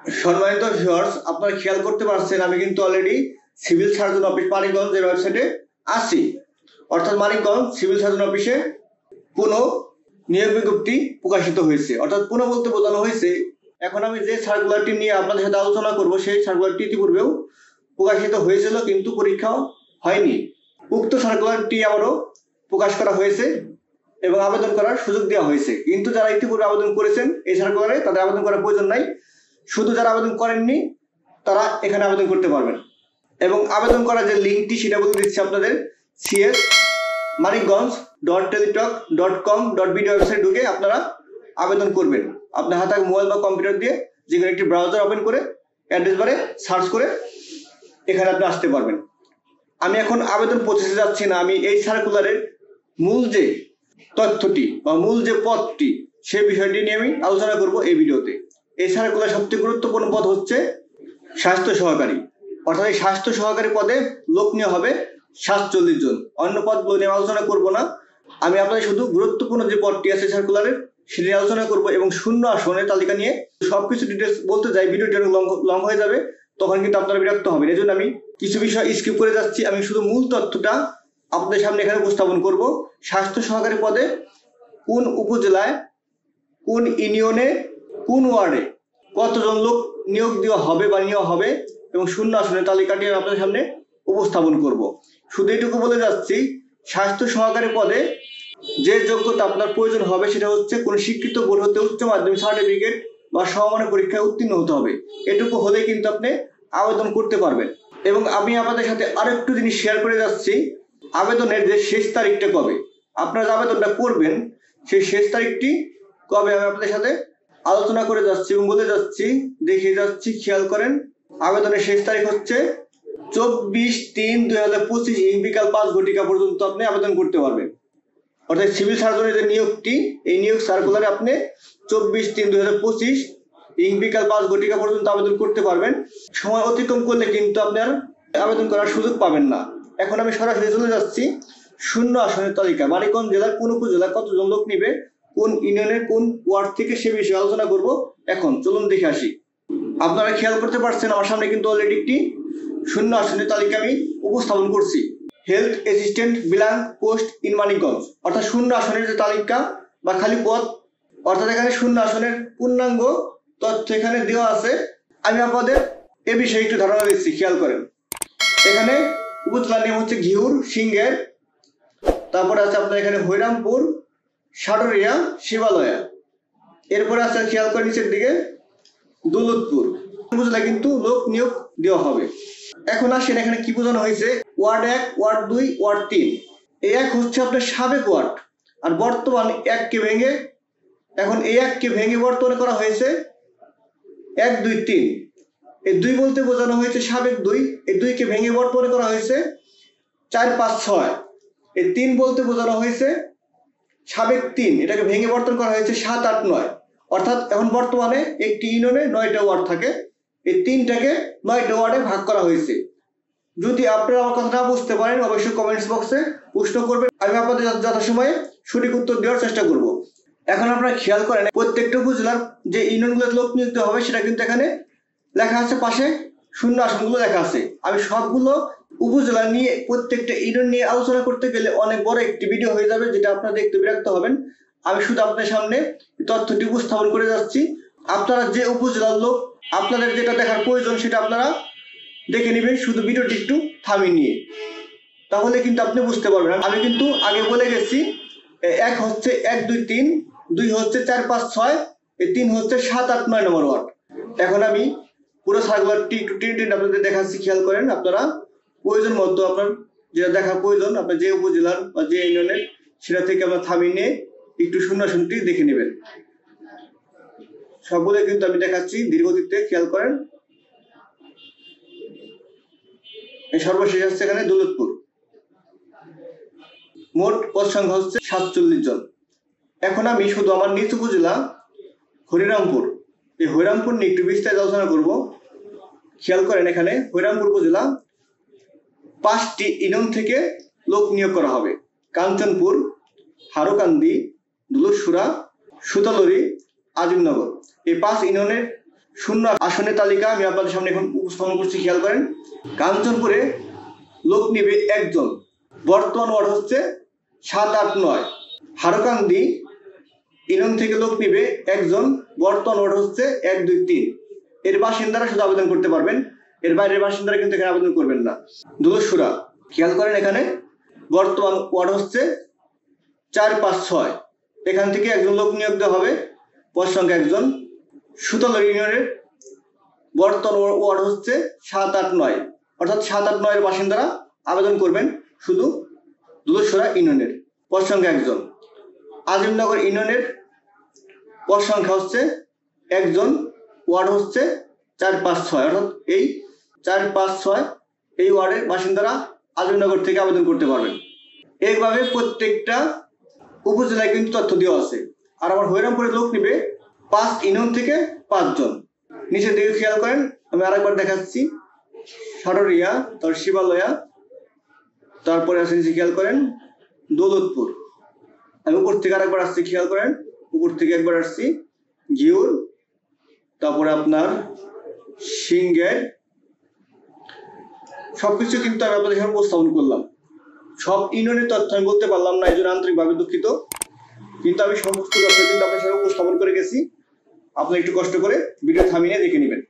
সম্মানিত ভিউয়ার্স, আপনারা খেয়াল করতে পারছেন আমি কিন্তু অলরেডি সিভিল সার্জন অফিস মানিকগঞ্জের ওয়েবসাইটে আছি। অর্থাৎ মানিকগঞ্জ সিভিল সার্জন অফিসে পুনঃ নিয়োগ বিজ্ঞপ্তি প্রকাশিত হয়েছে। অর্থাৎ পুনঃ বলতে বোঝানো হয়েছে এখন আমি যে সার্কুলারটি নিয়ে আপনাদের সাথে আলোচনা করব সেই সার্কুলারটি ইতিপূর্বেও প্রকাশিত হয়েছিল কিন্তু পরীক্ষা হয়নি। উক্ত সার্কুলারটি আবারও প্রকাশ করা হয়েছে এবং আবেদন করার সুযোগ দেওয়া হয়েছে। কিন্তু যারা ইতিপূর্বে আবেদন করেছেন এই সার্কুলারে তাদের আবেদন করার প্রয়োজন নাই। শুধু যারা আবেদন করেননি তারা এখানে আবেদন করতে পারবেন। এবং আবেদন করার যে লিঙ্কটি সেটা বলে দিচ্ছি আপনাদের, cs.manikganj.teletalk.com.bd ওয়েবসাইটে ঢুকে আপনারা আবেদন করবেন। আপনার হাতে মোবাইল বা কম্পিউটার দিয়ে যে কোনো একটি ব্রাউজার ওপেন করে অ্যাড্রেস বারে সার্চ করে এখানে আপনি আসতে পারবেন। আমি এখন আবেদন প্রসেসে যাচ্ছি না, আমি এই সার্কুলারের মূল যে তথ্যটি বা মূল যে পদটি সেই বিষয়টি নিয়ে আমি আলোচনা করব এই ভিডিওতে। এই সার্কুলার সবচেয়ে গুরুত্বপূর্ণ পদ হচ্ছে স্বাস্থ্য সহকারী। অর্থাৎ এই স্বাস্থ্য সহকারী পদে লোক নেওয়া হবে 47 জন। অন্য পদগুলো নিয়ে আলোচনা করব না, আমি আপনাদের শুধু গুরুত্বপূর্ণ যে পদটি আছে সার্কুলারের সেটি নিয়ে আলোচনা করব এবং শূন্য আসনের তালিকা নিয়ে সবকিছু ডিটেলস বলতে যাই ভিডিওটি লং হয়ে যাবে, তখন কিন্তু আপনারা বিরক্ত হবেন। এই জন্য আমি কিছু বিষয় স্কিপ করে যাচ্ছি। আমি শুধু মূল তথ্যটা আপনাদের সামনে এখানে উপস্থাপন করব। স্বাস্থ্য সহকারী পদে কোন উপজেলায়, কোন ইউনিয়নে, কোন ওয়ার্ডে কতজন লোক নিয়োগ দেওয়া হবে বা নেওয়া হবে এবং শূন্য আসনের তালিকাটি আমি আপনাদের সামনে উপস্থাপন করব। শুধু এটুকু বলে যাচ্ছি, স্বাস্থ্য সহকারী পদে যে যোগ্যতা আপনার প্রয়োজন হবে সেটা হচ্ছে কোন শিক্ষিত বোর্ড হতে উচ্চ মাধ্যমিক সার্টিফিকেট বা সমমানের পরীক্ষায় উত্তীর্ণ হতে হবে। এটুকু হলে কিন্তু আপনি আবেদন করতে পারবেন। এবং আমি আপনাদের সাথে আরো একটু জিনিস শেয়ার করে যাচ্ছি, আবেদনের যে শেষ তারিখটা কবে, আপনারা যে আবেদনটা করবেন সেই শেষ তারিখটি কবে আমি আপনাদের সাথে আলোচনা করে যাচ্ছি এবং বলে যাচ্ছি, দেখিয়ে যাচ্ছি, খেয়াল করেন। আবেদনের শেষ তারিখ হচ্ছে 24/3/2025 বিকাল 5 ঘটিকা পর্যন্ত আপনি আবেদন করতে পারবেন। অর্থাৎ সিভিল সার্জনের যে নিয়োগটি, এই নিয়োগ সার্কুলারে আপনি 24/3/2025 বিকাল 5 ঘটিকা পর্যন্ত আবেদন করতে পারবেন। সময় অতিক্রম করলে কিন্তু আপনার আবেদন করার সুযোগ পাবেন না। এখন আমি সরাসরি চলে যাচ্ছি শূন্য আসনের তালিকা। মানিকগঞ্জ জেলার কোন উপজেলায় কতজন লোক নিবে, কোন ইউনিয়নের কোন ওয়ার্ড থেকে সে বিষয়ে আলোচনা করব। এখন চলুন দেখে আসি। আপনারা খেয়াল করতে পারছেন আমার সামনে কিন্তু অলরেডি একটি শূন্য আসনের তালিকা আমি উপস্থাপন করছি। Health assistant belong post in Manikganj, অর্থাৎ শূন্য আসনের যে তালিকা বা খালি পদ, অর্থাৎ এখানে শূন্য আসনের পূর্ণাঙ্গ তথ্য এখানে দেওয়া আছে। আমি আপনাদের এ বিষয়ে একটু ধারণা দিচ্ছি, খেয়াল করেন। এখানে উপজেলার নাম হচ্ছে ঘিউর, সিংহের, তারপরে আছে আপনার এখানে হৈরামপুর, সাটুরিয়া, শিবালয়া, এরপরে আছে খেয়াল করে নিচের দিকে দৌলতপুর উপজেলায় কিন্তু লোক নিয়োগ দেওয়া হবে। এখন আসেন এখানে কি বোঝানো হয়েছে, ওয়ার্ড 1, ওয়ার্ড 2, ওয়ার্ড 3। এই 1 হচ্ছে আপনার সাবেক ওয়ার্ড, আর বর্তমান 1কে ভেঙে, এখন এই 1কে ভেঙে বর্তমানে করা হয়েছে 1, 2, 3। এই 2 বলতে বোঝানো হয়েছে সাবেক 2, এই 2কে ভেঙে বর্তমানে করা হয়েছে 4, 5, 6। এই 3 বলতে বোঝানো হয়েছে সাবেক 3, এটাকে ভেঙে বর্তমান করা হয়েছে 7, 8, 9। অর্থাৎ এখন বর্তমানে একটি ইউনিয়নে 9টা ওয়ার্ড থাকে, এই 3টাকে 9টা ওয়ার্ডে ভাগ করা হয়েছে। যদি আপনারা আমার কথা না বুঝতে পারেন অবশ্যই কমেন্টস বক্সে প্রশ্ন করবেন, আমি আপনাদের যথাসময়ে সঠিক উত্তর দেওয়ার চেষ্টা করব। এখন আপনারা খেয়াল করেন প্রত্যেকটা উপজেলার যে ইউনিয়নগুলোতে লোক নিয়োগ দেওয়া হবে সেটা কিন্তু এখানে লেখা আছে, পাশে শূন্য আসনগুলো লেখা আছে। আমি সবগুলো উপজেলা নিয়ে প্রত্যেকটা ইউনিয়ন নিয়ে আলোচনা করতে গেলে অনেক বড় একটি ভিডিও হয়ে যাবে, যেটা আপনারা দেখতে বিরক্ত হবেন। আমি শুধু আপনাদের সামনে তথ্যটি উপস্থাপন করে যাচ্ছি। আপনারা যে উপজেলার লোক, আপনাদের যেটা দেখার প্রয়োজন সেটা আপনারা দেখে নেবেন, শুধু ভিডিওটি একটু থামিয়ে নিয়ে, তাহলে কিন্তু আপনি বুঝতে পারবেন। আমি কিন্তু আগে বলে গেছি, 1 হচ্ছে 1, 2, 3, 2 হচ্ছে 4, 5, 6, 3 হচ্ছে 7, 8, 9 নম্বর ওয়ার্ড। এখন আমি পুরো সার্কুলারটি একটু টেনে আপনাদের দেখাচ্ছি, খেয়াল করেন। আপনারা প্রয়োজন মতো আপনার যেটা দেখার প্রয়োজন, আপনার যে উপজেলার বা যে ইউনিয়নের, সেটা থেকে আপনার থামিয়ে নিয়ে একটু শূন্য আসনটি দেখে নেবেন। সবগুলো কিন্তু আমি দেখাচ্ছি ধীরগতিতে, খেয়াল করেন। সর্বশেষ হচ্ছে এখানে দৌলতপুর, মোট পদ সংখ্যা হচ্ছে 47 জন। এখন আমি শুধু আমার নিজ উপজেলা হরিরামপুর, এই হরিরামপুর নিয়ে একটু বিস্তারিত আলোচনা করব। খেয়াল করেন এখানে হরিরামপুর উপজেলা 5টি ইউনিয়ন থেকে লোক নিয়োগ করা হবে। কাঞ্চনপুর, হারুকান্দি, দুলুরসুরা, সুতালুরি, আজিমনগর, এই 5 ইউনিয়নের শূন্য আসনের তালিকা আমি আপনাদের সামনে এখন উপস্থাপন করছি, খেয়াল করেন। কাঞ্চনপুরে লোক নিবে একজন, বর্তমান ওয়ার্ড হচ্ছে 7, 8, 9। হারকান্দি ইউনিয়ন থেকে লোক নিবে একজন, বর্তমান ওয়ার্ড হচ্ছে 1, 2, 3। এর বাসিন্দারা শুধু আবেদন করতে পারবেন, এর বাইরের বাসিন্দারা কিন্তু এখানে আবেদন করবেন না। দোলসুরা, খেয়াল করেন, এখানে বর্তমান ওয়ার্ড হচ্ছে 4, 5, 6। এখান থেকে একজন লোক নিয়োগ দেওয়া হবে, পদ সংখ্যা একজন। সুতালর ইউনিয়নের বর্তমান ওয়ার্ড হচ্ছে 7, 8, 9, অর্থাৎ 7, 8, 9 এর বাসিন্দারা আবেদন করবেন শুধু দোলসুরা ইউনিয়নের, পদ সংখ্যা একজন। আজিমনগর ইউনিয়নের পদ সংখ্যা হচ্ছে একজন, ওয়ার্ড হচ্ছে 4, 5, 6, অর্থাৎ এই 4, 5, 6 এই ওয়ার্ডের বাসিন্দারা আজিমনগর থেকে আবেদন করতে পারবেন। এইভাবে প্রত্যেকটা উপজেলায় কিন্তু তথ্য দেওয়া আছে। আর আমার হরিরামপুরে লোক নিবে 5 ইউনিয়ন থেকে 5 জন। নিচের দিকে খেয়াল করেন, আমি আরেকবার দেখাচ্ছি। সাটরিয়া, তারপর শিবালয়া, তারপরে আছে নিচে খেয়াল করেন দৌলতপুর। আমি উপর থেকে আরেকবার আসছি, খেয়াল করেন, উপর থেকে একবার আসছি ঘিউর, তারপরে আপনার সিংহের। সবকিছু কিন্তু আমি আপনাদের সামনে উপস্থাপন করলাম। সব ইউনিয়নের তথ্য আমি বলতে পারলাম না, এই জন্য আন্তরিকভাবে দুঃখিত, কিন্তু আমি সমস্ত তথ্য কিন্তু আপনার সামনে উপস্থাপন করে গেছি। আপনি একটু কষ্ট করে ভিডিও থামিয়ে দেখে নেবেন।